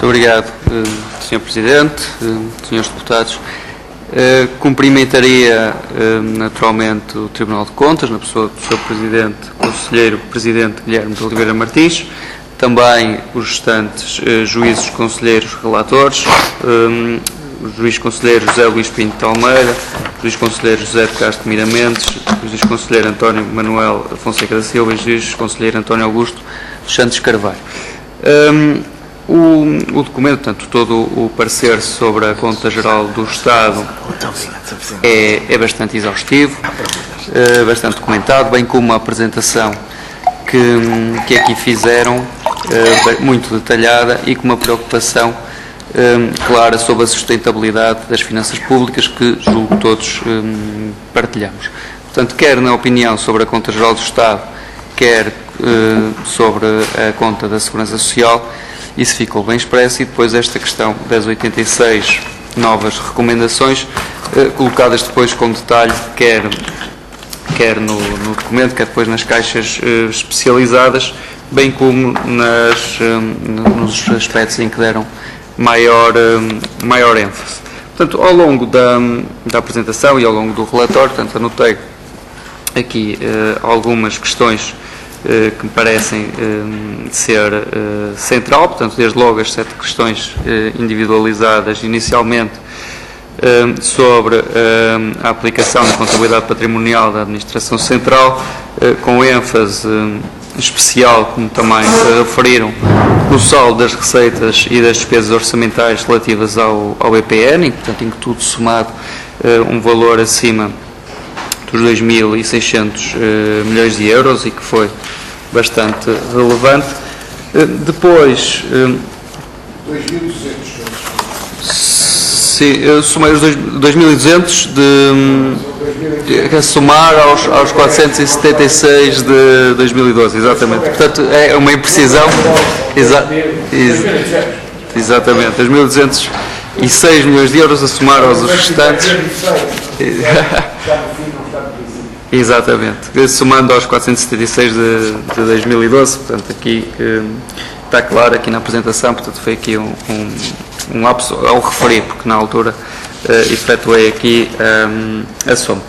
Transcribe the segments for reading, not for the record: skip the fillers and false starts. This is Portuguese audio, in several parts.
Muito obrigado, Sr. Presidente, Srs. Deputados. Cumprimentaria naturalmente o Tribunal de Contas, na pessoa do Sr. Presidente, Conselheiro Presidente Guilherme de Oliveira Martins, também os restantes juízes, conselheiros, relatores, o juiz conselheiro José Luís Pinto de Almeida, o juiz conselheiro José de Castro Miramentos, o juiz conselheiro António Manuel Fonseca da Silva e o juiz conselheiro António Augusto dos Santos Carvalho. O documento, portanto, todo o parecer sobre a Conta Geral do Estado é bastante exaustivo, bastante documentado, bem como a apresentação que aqui fizeram, muito detalhada e com uma preocupação clara sobre a sustentabilidade das finanças públicas que julgo todos partilhamos. Portanto, quer na opinião sobre a Conta Geral do Estado, quer sobre a Conta da Segurança Social, isso ficou bem expresso, e depois esta questão das 86 novas recomendações, colocadas depois com detalhe, quer no documento, quer depois nas caixas especializadas, bem como nos aspectos em que deram maior ênfase. Portanto, ao longo da apresentação e ao longo do relatório, portanto, anotei aqui algumas questões que me parecem ser central, portanto, desde logo as 7 questões individualizadas inicialmente sobre a aplicação da contabilidade patrimonial da Administração Central, com ênfase especial, como também referiram, no saldo das receitas e das despesas orçamentais relativas ao EPN, e, portanto, em que tudo somado um valor acima dos 2.600 milhões de euros, e que foi bastante relevante. Depois... 2.200. Sim, eu somei os 2.200 a somar aos 476 de 2012, exatamente. Portanto, é uma imprecisão. Exatamente, 2.206 milhões de euros a somar aos restantes. Exatamente, somando aos 476 de 2012, portanto, aqui está claro, aqui na apresentação, portanto, foi aqui um lapso ao referir, porque na altura efetuei aqui a soma.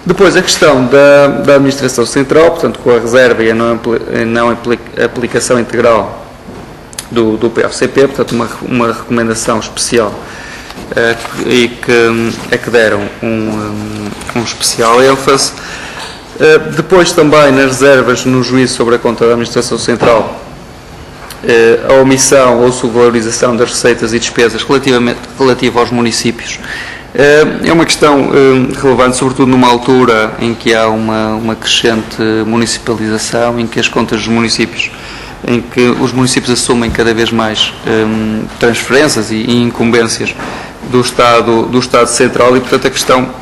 Depois, a questão da Administração Central, portanto, com a reserva e a não aplicação integral do PFCP, portanto, uma recomendação especial e que deram um especial ênfase. Depois, também, nas reservas no juízo sobre a conta da Administração Central, a omissão ou subvalorização das receitas e despesas relativa aos municípios. É uma questão relevante, sobretudo numa altura em que há uma crescente municipalização, em que as contas dos municípios, em que os municípios assumem cada vez mais transferências e incumbências do Estado Central, e, portanto, a questão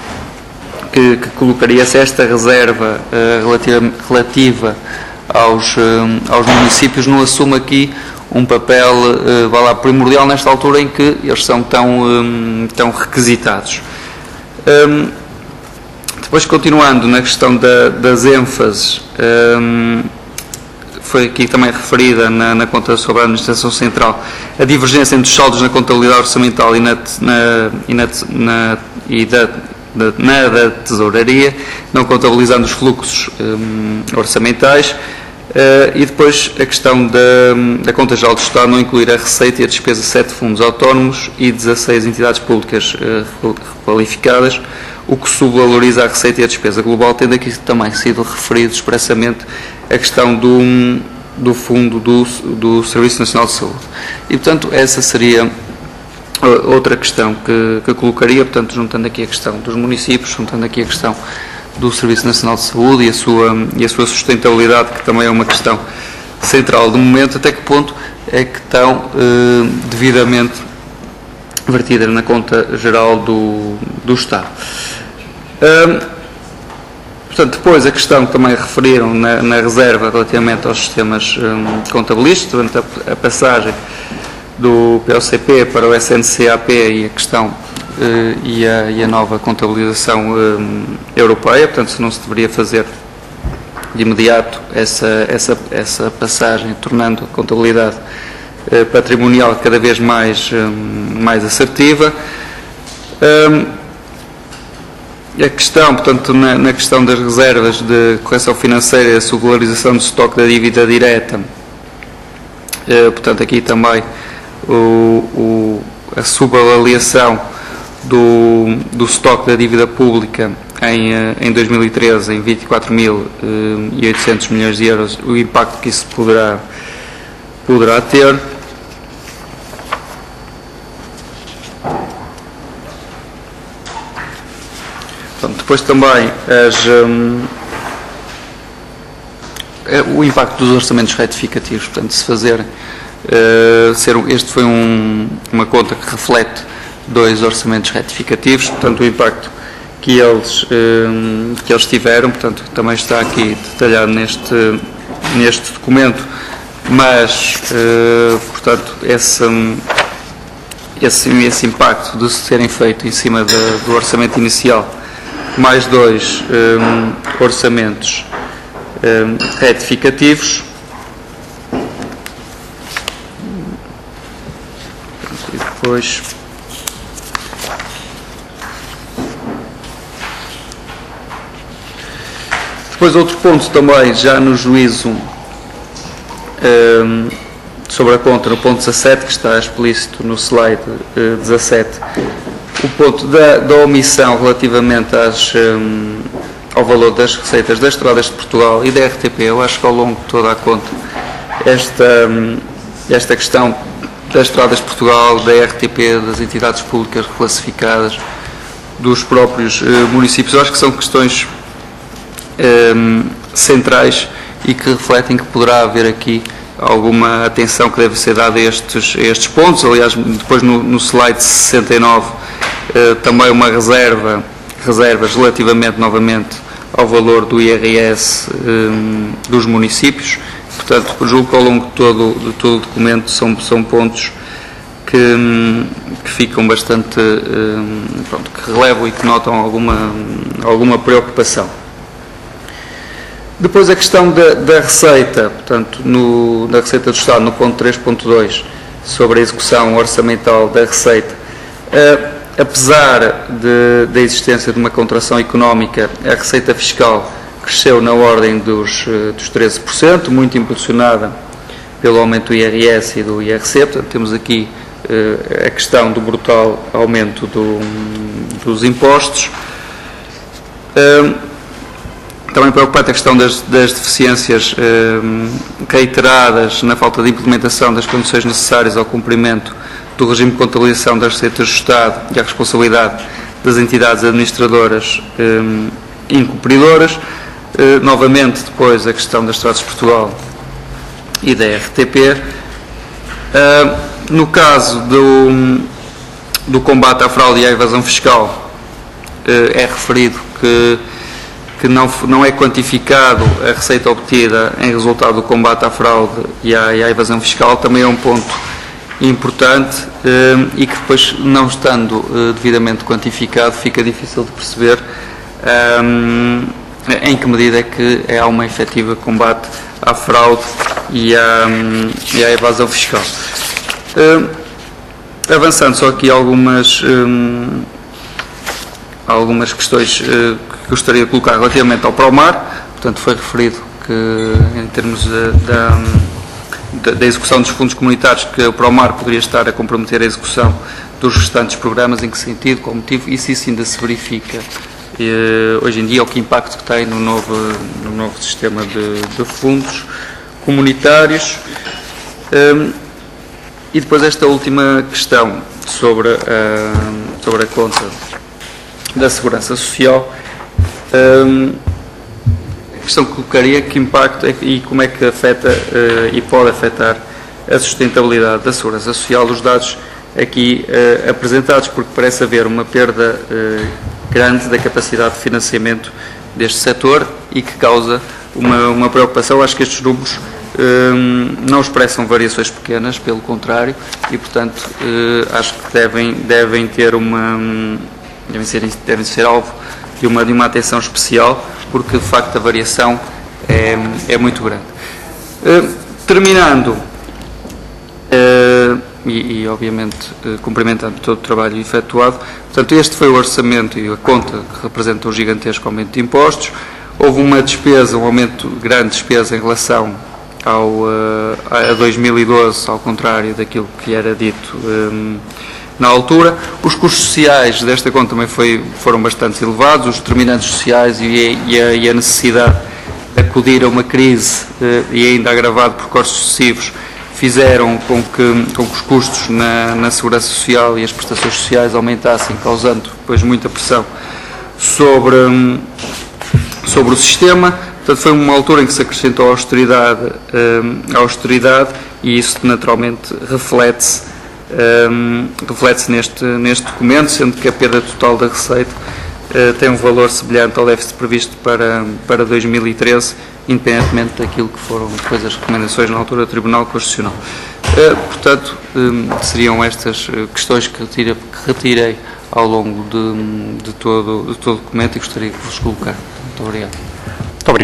que colocaria-se esta reserva relativa aos municípios não assume aqui um papel primordial nesta altura em que eles são tão requisitados. Depois, continuando na questão das ênfases, foi aqui também referida na conta sobre a Administração Central a divergência entre os saldos na contabilidade orçamental e na da tesouraria, não contabilizando os fluxos orçamentais, e depois a questão da Conta Geral do Estado não incluir a receita e a despesa de 7 fundos autónomos e 16 entidades públicas qualificadas, o que subvaloriza a receita e a despesa global, tendo aqui também sido referido expressamente a questão do fundo do Serviço Nacional de Saúde. E, portanto, essa seria outra questão que colocaria, portanto, juntando aqui a questão dos municípios, juntando aqui a questão do Serviço Nacional de Saúde e a sua sustentabilidade, que também é uma questão central do momento, até que ponto é que estão devidamente vertidas na Conta Geral do Estado. Portanto, depois a questão que também referiram na reserva relativamente aos sistemas contabilísticos, durante a passagem do POCP para o SNCAP e a questão e a nova contabilização europeia, portanto, se não se deveria fazer de imediato essa passagem, tornando a contabilidade patrimonial cada vez mais assertiva. A questão, portanto, na questão das reservas de correção financeira e a regularização do estoque da dívida direta, portanto, aqui também a subavaliação do estoque da dívida pública em 2013 em 24.800 milhões de euros, o impacto que isso poderá ter. Portanto, depois também o impacto dos orçamentos retificativos, portanto, se fazer este foi uma conta que reflete 2 orçamentos retificativos, portanto, o impacto que eles tiveram, portanto, também está aqui detalhado neste documento, mas, portanto, esse impacto de serem feito em cima do orçamento inicial, mais 2 orçamentos retificativos, e depois outro ponto também, já no juízo sobre a conta, no ponto 17, que está explícito no slide 17, o ponto da omissão relativamente ao valor das receitas das Estradas de Portugal e da RTP. Eu acho que ao longo de toda a conta esta questão das Estradas de Portugal, da RTP, das entidades públicas reclassificadas, dos próprios municípios, eu acho que são questões centrais e que refletem que poderá haver aqui alguma atenção que deve ser dada a estes pontos. Aliás, depois no slide 69 também uma reservas relativamente novamente ao valor do IRS dos municípios. Portanto, julgo que ao longo de todo o documento são pontos que ficam bastante, que relevam e que notam alguma preocupação. Depois a questão da receita, portanto, da receita do Estado, no ponto 3.2, sobre a execução orçamental da receita, apesar da existência de uma contração económica, a receita fiscal cresceu na ordem dos 13%, muito impulsionada pelo aumento do IRS e do IRC. Portanto, temos aqui a questão do brutal aumento dos impostos. Também preocupante a questão das deficiências reiteradas na falta de implementação das condições necessárias ao cumprimento do regime de contabilização das receitas do Estado e à responsabilidade das entidades administradoras incumpridoras. Novamente, depois, a questão das Estradas de Portugal e da RTP. No caso do combate à fraude e à evasão fiscal, é referido que não é quantificado a receita obtida em resultado do combate à fraude e à evasão fiscal. Também é um ponto importante e que depois, não estando devidamente quantificado, fica difícil de perceber em que medida é que há uma efetiva combate à fraude e à evasão fiscal. Avançando só aqui algumas questões que gostaria de colocar relativamente ao PROMAR. Portanto, foi referido que, em termos da execução dos fundos comunitários, que o PROMAR poderia estar a comprometer a execução dos restantes programas. Em que sentido, qual motivo? Isso ainda se verifica hoje em dia, o que impacto que tem no novo sistema de fundos comunitários. E depois esta última questão sobre a conta da Segurança Social, a questão que colocaria: que impacto e como é que afeta e pode afetar a sustentabilidade da Segurança Social dos dados aqui apresentados, porque parece haver uma perda grande da capacidade de financiamento deste setor e que causa uma preocupação. Acho que estes números não expressam variações pequenas, pelo contrário, e portanto acho que devem ser alvo de uma atenção especial, porque de facto a variação é muito grande. Terminando, obviamente, cumprimentando todo o trabalho efetuado. Portanto, este foi o orçamento e a conta que representa um gigantesco aumento de impostos. Houve uma despesa, um aumento, grande despesa em relação a 2012, ao contrário daquilo que era dito na altura. Os custos sociais desta conta também foram bastante elevados, os determinantes sociais e a necessidade de acudir a uma crise e ainda agravado por custos sucessivos fizeram com que os custos na segurança social e as prestações sociais aumentassem, causando depois muita pressão sobre o sistema. Portanto, foi uma altura em que se acrescentou a austeridade e isso naturalmente reflete-se neste documento, sendo que a perda total da receita tem um valor semelhante ao déficit previsto para 2013, independentemente daquilo que foram depois as recomendações na altura do Tribunal Constitucional. Portanto, seriam estas questões que retirei ao longo de todo o documento e gostaria de vos colocar. Muito obrigado.